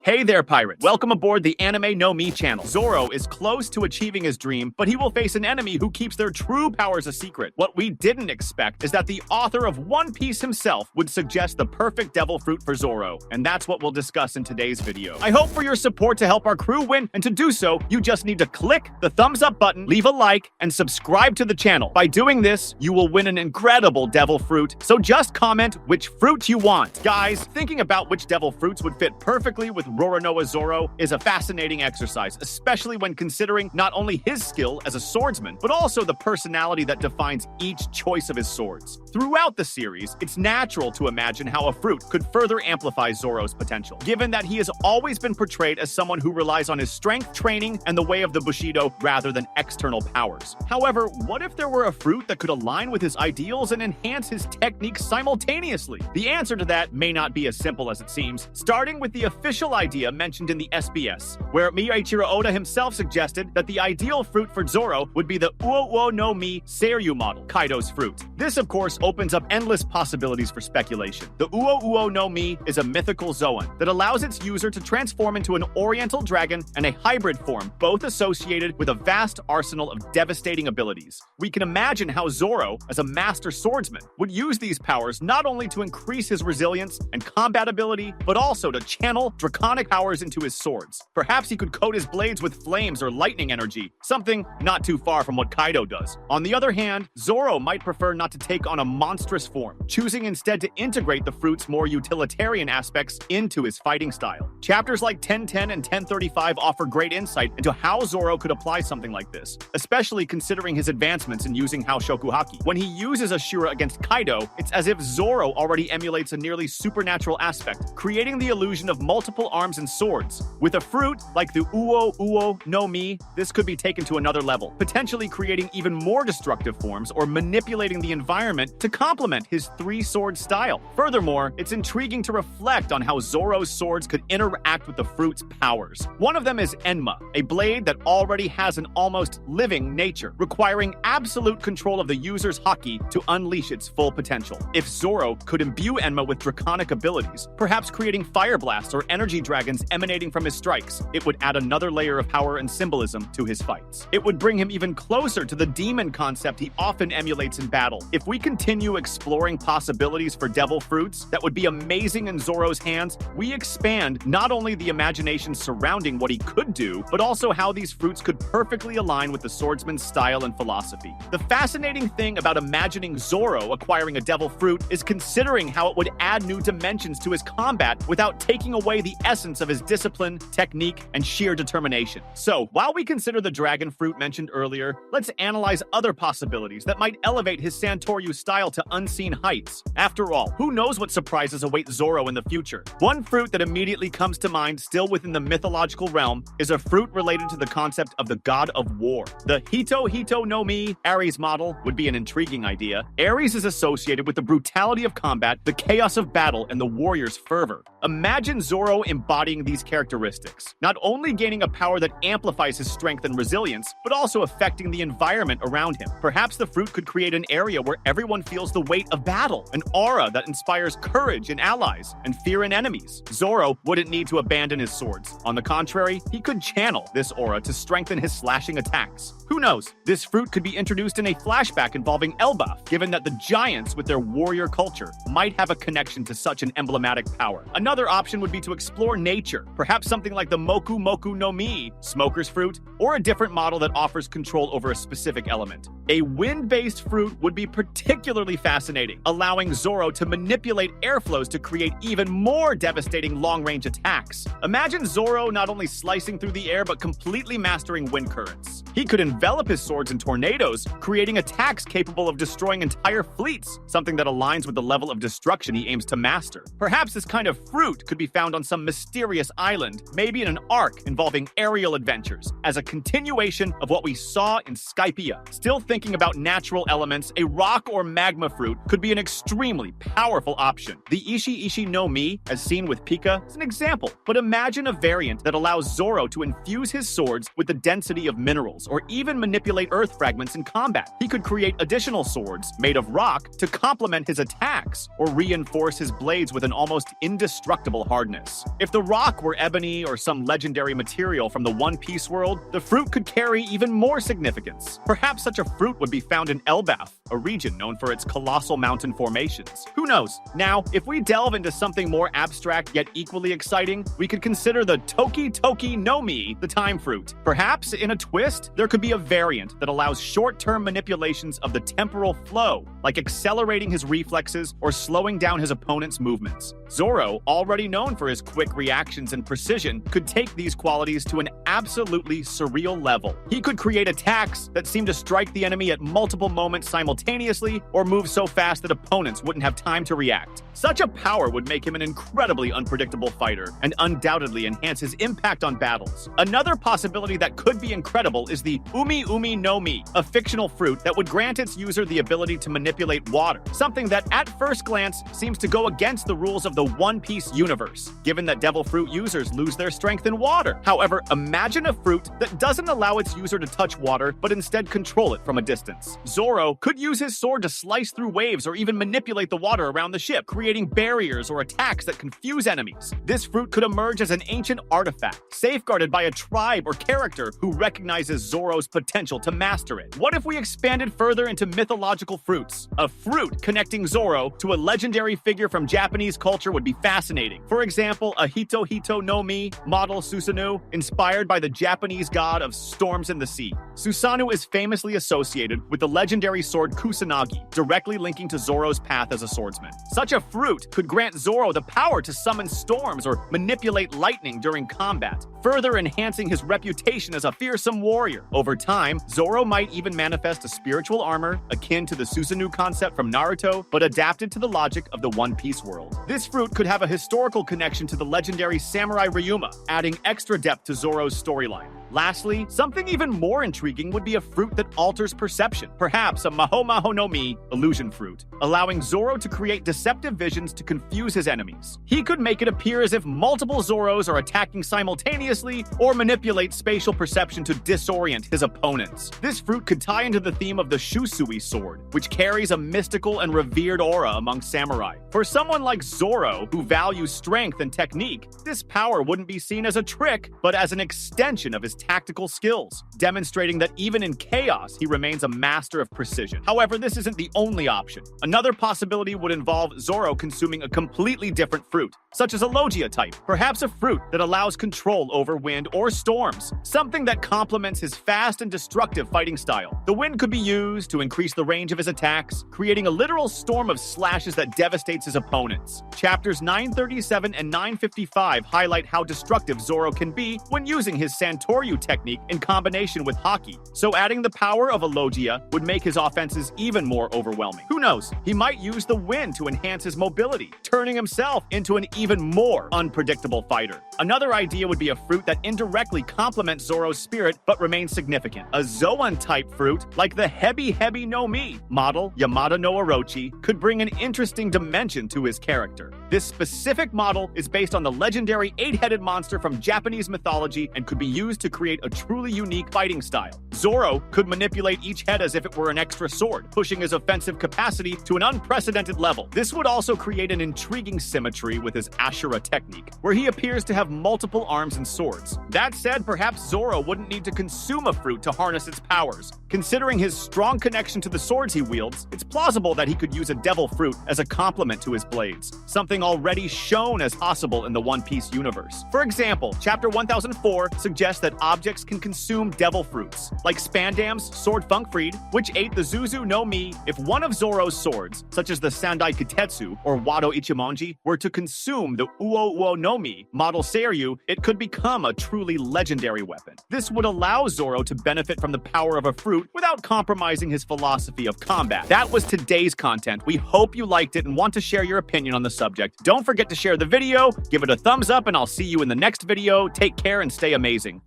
Hey there, pirates! Welcome aboard the Anime-no-Mi channel. Zoro is close to achieving his dream, but he will face an enemy who keeps their true powers a secret. What we didn't expect is that the author of One Piece himself would suggest the perfect devil fruit for Zoro, and that's what we'll discuss in today's video. I hope for your support to help our crew win, and to do so, you just need to click the thumbs up button, leave a like, and subscribe to the channel. By doing this, you will win an incredible devil fruit, so just comment which fruit you want. Guys, thinking about which devil fruits would fit perfectly with Roronoa Zoro is a fascinating exercise, especially when considering not only his skill as a swordsman, but also the personality that defines each choice of his swords. Throughout the series, it's natural to imagine how a fruit could further amplify Zoro's potential, given that he has always been portrayed as someone who relies on his strength, training, and the way of the Bushido rather than external powers. However, what if there were a fruit that could align with his ideals and enhance his techniques simultaneously? The answer to that may not be as simple as it seems, starting with the official idea mentioned in the SBS, where Eiichiro Oda himself suggested that the ideal fruit for Zoro would be the Uo Nomi Seiryu model, Kaido's fruit. This, of course, opens up endless possibilities for speculation. The Uo Nomi is a mythical zoan that allows its user to transform into an oriental dragon and a hybrid form, both associated with a vast arsenal of devastating abilities. We can imagine how Zoro, as a master swordsman, would use these powers not only to increase his resilience and combat ability, but also to channel draconic powers into his swords. Perhaps he could coat his blades with flames or lightning energy, something not too far from what Kaido does. On the other hand, Zoro might prefer not to take on a monstrous form, choosing instead to integrate the fruit's more utilitarian aspects into his fighting style. Chapters like 1010 and 1035 offer great insight into how Zoro could apply something like this, especially considering his advancements in using Haoshoku Haki. When he uses Ashura against Kaido, it's as if Zoro already emulates a nearly supernatural aspect, creating the illusion of multiple arms and swords. With a fruit like the Uo Nomi, this could be taken to another level, potentially creating even more destructive forms or manipulating the environment to complement his three-sword style. Furthermore, it's intriguing to reflect on how Zoro's swords could interact with the fruit's powers. One of them is Enma, a blade that already has an almost living nature, requiring absolute control of the user's haki to unleash its full potential. If Zoro could imbue Enma with draconic abilities, perhaps creating fire blasts or energy dragons emanating from his strikes, it would add another layer of power and symbolism to his fights. It would bring him even closer to the demon concept he often emulates in battle. If we continue exploring possibilities for devil fruits that would be amazing in Zoro's hands, we expand not only the imagination surrounding what he could do, but also how these fruits could perfectly align with the swordsman's style and philosophy. The fascinating thing about imagining Zoro acquiring a devil fruit is considering how it would add new dimensions to his combat without taking away the essence of his discipline, technique, and sheer determination. So, while we consider the dragon fruit mentioned earlier, let's analyze other possibilities that might elevate his Santoryu style to unseen heights. After all, who knows what surprises await Zoro in the future? One fruit that immediately comes to mind, still within the mythological realm, is a fruit related to the concept of the god of war. The Hito Nomi Aries model would be an intriguing idea. Aries is associated with the brutality of combat, the chaos of battle, and the warrior's fervor. Imagine Zoro embodying these characteristics, not only gaining a power that amplifies his strength and resilience, but also affecting the environment around him. Perhaps the fruit could create an area where everyone feels the weight of battle, an aura that inspires courage in allies and fear in enemies. Zoro wouldn't need to abandon his swords. On the contrary, he could channel this aura to strengthen his slashing attacks. Who knows? This fruit could be introduced in a flashback involving Elbaf, given that the giants with their warrior culture might have a connection to such an emblematic power. Another option would be to explore nature, perhaps something like the Moku no Mi, smoker's fruit, or a different model that offers control over a specific element. A wind-based fruit would be particularly fascinating, allowing Zoro to manipulate airflows to create even more devastating long-range attacks. Imagine Zoro not only slicing through the air, but completely mastering wind currents. He could envelop his swords in tornadoes, creating attacks capable of destroying entire fleets, something that aligns with the level of destruction he aims to master. Perhaps this kind of fruit could be found on some mysterious island, maybe in an arc involving aerial adventures, as a continuation of what we saw in Skypiea. Still thinking about natural elements, a rock or magma fruit could be an extremely powerful option. The Ishi no Mi, as seen with Pika, is an example, but imagine a variant that allows Zoro to infuse his swords with the density of minerals, or even manipulate earth fragments in combat. He could create additional swords made of rock to complement his attacks, or reinforce his blades with an almost indestructible hardness. If If the rock were ebony or some legendary material from the One Piece world, the fruit could carry even more significance. Perhaps such a fruit would be found in Elbaf, a region known for its colossal mountain formations. Who knows? Now, if we delve into something more abstract yet equally exciting, we could consider the Toki Nomi, the time fruit. Perhaps, in a twist, there could be a variant that allows short-term manipulations of the temporal flow, like accelerating his reflexes or slowing down his opponent's movements. Zoro, already known for his quick reactions and precision, could take these qualities to an absolutely surreal level. He could create attacks that seem to strike the enemy at multiple moments simultaneously or move so fast that opponents wouldn't have time to react. Such a power would make him an incredibly unpredictable fighter and undoubtedly enhance his impact on battles. Another possibility that could be incredible is the Nomi, a fictional fruit that would grant its user the ability to manipulate water, something that at first glance seems to go against the rules of the One Piece universe, given that Devil Fruit users lose their strength in water. However, imagine a fruit that doesn't allow its user to touch water, but instead control it from a distance. Zoro could use his sword to slice through waves or even manipulate the water around the ship, creating barriers or attacks that confuse enemies. This fruit could emerge as an ancient artifact, safeguarded by a tribe or character who recognizes Zoro's potential to master it. What if we expanded further into mythological fruits? A fruit connecting Zoro to a legendary figure from Japanese culture would be fascinating. For example, a Hito Nomi model Susanu, inspired by the Japanese god of storms in the sea. Susanu is famously associated with the legendary sword Kusanagi, directly linking to Zoro's path as a swordsman. Such a fruit could grant Zoro the power to summon storms or manipulate lightning during combat, further enhancing his reputation as a fearsome warrior. Over time, Zoro might even manifest a spiritual armor akin to the Susanu concept from Naruto, but adapted to the logic of the One Piece world. This fruit could have a historical connection to the legendary samurai Ryuma, adding extra depth to Zoro's storyline. Lastly, something even more intriguing would be a fruit that alters perception, perhaps a Mahomhonomi illusion fruit, allowing Zoro to create deceptive visions to confuse his enemies. He could make it appear as if multiple Zoros are attacking simultaneously or manipulate spatial perception to disorient his opponents. This fruit could tie into the theme of the Shusui sword, which carries a mystical and revered aura among samurai. For someone like Zoro, who values strength and technique, this power wouldn't be seen as a trick, but as an extension of his tactical skills, demonstrating that even in chaos, he remains a master of precision. However, this isn't the only option. Another possibility would involve Zoro consuming a completely different fruit, such as a Logia type, perhaps a fruit that allows control over wind or storms, something that complements his fast and destructive fighting style. The wind could be used to increase the range of his attacks, creating a literal storm of slashes that devastates his opponents. Chapters 937 and 955 highlight how destructive Zoro can be when using his Santoryu technique in combination with Haki, so adding the power of a Logia would make his offenses even more overwhelming. Who knows, he might use the wind to enhance his mobility, turning himself into an even more unpredictable fighter. Another idea would be a fruit that indirectly complements Zoro's spirit but remains significant. A Zoan-type fruit, like the Hebi Nomi model Yamada no Orochi, could bring an interesting dimension to his character. This specific model is based on the legendary 8-headed monster from Japanese mythology and could be used to create a truly unique fighting style. Zoro could manipulate each head as if it were an extra sword, pushing his offensive capacity to an unprecedented level. This would also create an intriguing symmetry with his Ashura technique, where he appears to have multiple arms and swords. That said, perhaps Zoro wouldn't need to consume a fruit to harness its powers. Considering his strong connection to the swords he wields, it's plausible that he could use a devil fruit as a complement to his blades, something already shown as possible in the One Piece universe. For example, Chapter 1004 suggests that objects can consume devil fruits, like Spandam's sword Funkfried, which ate the Zuzu no Mi. If one of Zoro's swords, such as the Sandai Kutetsu or Wado Ichimonji, were to consume the Uo Nomi model Seiryu, it could become a truly legendary weapon. This would allow Zoro to benefit from the power of a fruit without compromising his philosophy of combat. That was today's content. We hope you liked it and want to share your opinion on the subject. Don't forget to share the video, give it a thumbs up, and I'll see you in the next video. Take care and stay amazing.